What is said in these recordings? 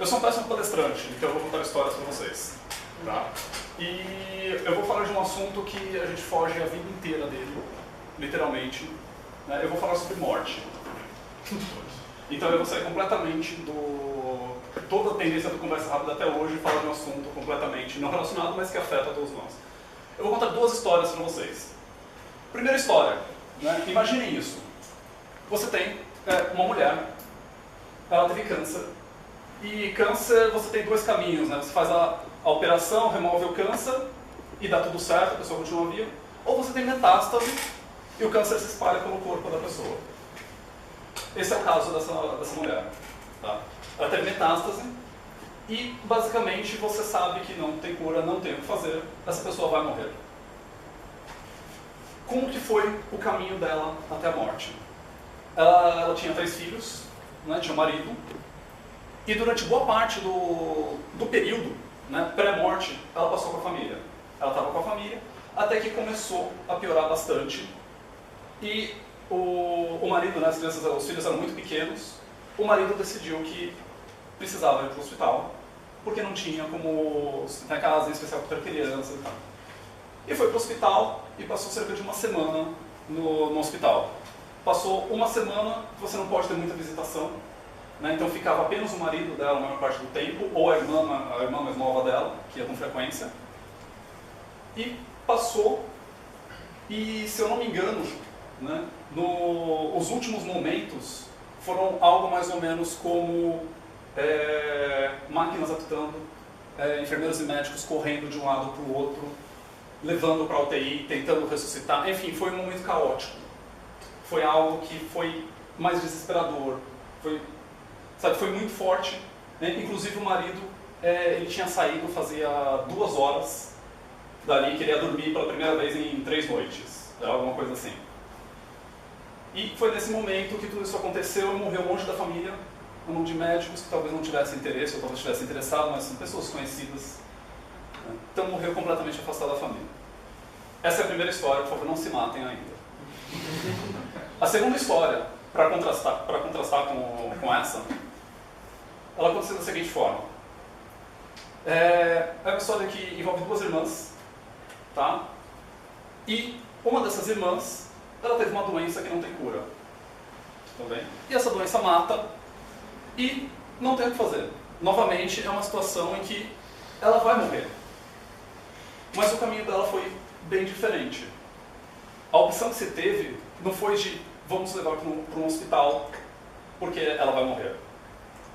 Eu sou um péssimo palestrante, então eu vou contar histórias para vocês. Tá? E eu vou falar de um assunto que a gente foge a vida inteira dele, literalmente. Né? Eu vou falar sobre morte. Então eu vou sair completamente do... Toda a tendência do Conversa Rápida até hoje fala de um assunto completamente não relacionado, mas que afeta todos nós. Eu vou contar duas histórias para vocês. Primeira história, né? Imaginem isso. Você tem uma mulher, ela teve câncer. E câncer, você tem dois caminhos, né? Você faz a operação, remove o câncer e dá tudo certo, a pessoa continua viva. Ou você tem metástase e o câncer se espalha pelo corpo da pessoa. Esse é o caso dessa mulher. Tá? Ela teve metástase e, basicamente, você sabe que não tem cura, não tem o que fazer, essa pessoa vai morrer. Como que foi o caminho dela até a morte? Ela tinha 3 filhos, né? Tinha um marido, e durante boa parte do período, né, pré-morte, ela passou com a família. Ela estava com a família, até que começou a piorar bastante, e o marido, né, os filhos eram muito pequenos, o marido decidiu que precisava ir para o hospital, porque não tinha como sustentar casa, em especial para crianças e tal. E foi para o hospital e passou cerca de uma semana no hospital. Passou uma semana, você não pode ter muita visitação, né, então ficava apenas o marido dela a maior parte do tempo, ou a irmã mais nova dela, que ia com frequência. E passou, e se eu não me engano, né, os últimos momentos foram algo mais ou menos como máquinas apitando, enfermeiros e médicos correndo de um lado para o outro, levando para a UTI, tentando ressuscitar. Enfim, foi um momento caótico. Foi algo que foi mais desesperador. Foi muito forte. Né? Inclusive o marido, ele tinha saído fazia 2 horas dali, queria dormir pela primeira vez em 3 noites. Alguma coisa assim. E foi nesse momento que tudo isso aconteceu e morreu longe da família, na mão de médicos que talvez não tivessem interesse, ou talvez tivessem interessado, mas são pessoas conhecidas. Né? Então morreu completamente afastado da família. Essa é a primeira história, por favor, não se matem ainda. A segunda história, para contrastar com essa, ela aconteceu da seguinte forma. É uma história que envolve 2 irmãs, tá? E uma dessas irmãs, ela teve uma doença que não tem cura. Tudo bem? E essa doença mata e não tem o que fazer. Novamente, é uma situação em que ela vai morrer. Mas o caminho dela foi bem diferente. A opção que se teve não foi de vamos levar para um hospital porque ela vai morrer.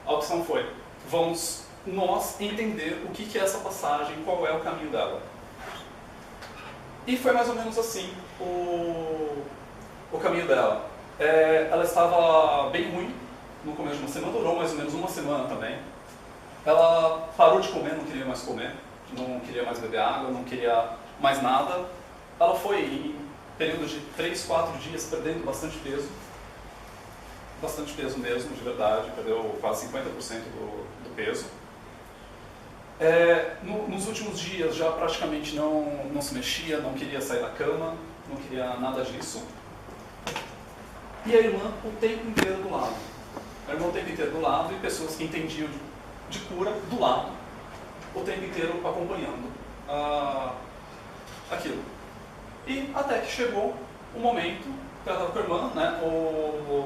A opção foi vamos nós entender o que é essa passagem, qual é o caminho dela. E foi mais ou menos assim o caminho dela. Ela estava bem ruim no começo de uma semana, durou mais ou menos uma semana também. Ela parou de comer, não queria mais comer, não queria mais beber água, não queria mais nada. Ela foi em período de 3, 4 dias perdendo bastante peso mesmo, de verdade, perdeu quase 50% do peso. Nos últimos dias já praticamente não se mexia, não queria sair da cama, não queria nada disso. E a irmã o tempo inteiro do lado. A irmã o tempo inteiro do lado e pessoas que entendiam de cura do lado, o tempo inteiro acompanhando aquilo. E até que chegou um momento que ela estava com a irmã, né,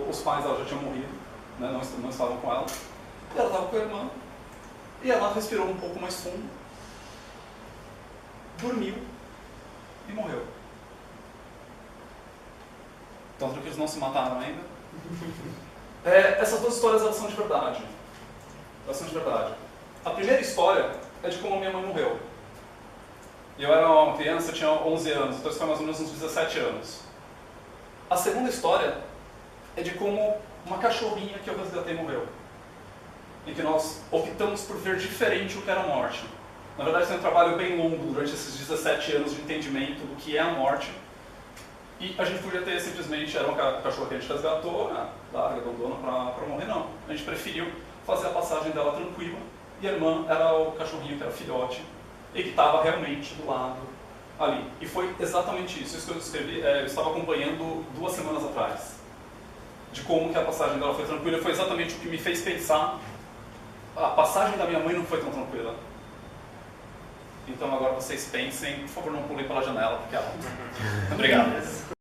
os pais dela já tinham morrido, né, não estavam com ela, e ela estava com a irmã, e ela respirou um pouco mais fundo, dormiu e morreu. Então, tranquilos, não se mataram ainda. Essas 2 histórias elas são de verdade. Elas são de verdade. A primeira história é de como a minha mãe morreu. Eu era uma criança, eu tinha 11 anos, então isso foi mais ou menos uns 17 anos. A segunda história é de como uma cachorrinha que eu resgatei morreu. Em que nós optamos por ver diferente o que era a morte. Na verdade, foi um trabalho bem longo durante esses 17 anos de entendimento do que é a morte. E a gente podia ter simplesmente, era uma cachorra que a gente resgatou, né, larga, abandona para morrer, não. A gente preferiu fazer a passagem dela tranquila, e a irmã era o cachorrinho que era filhote, e que estava realmente do lado ali. E foi exatamente isso que eu descrevi, eu estava acompanhando 2 semanas atrás. De como que a passagem dela foi tranquila, foi exatamente o que me fez pensar a passagem da minha mãe não foi tão tranquila. Então agora vocês pensem, por favor não pulem pela janela, porque ela... Obrigado.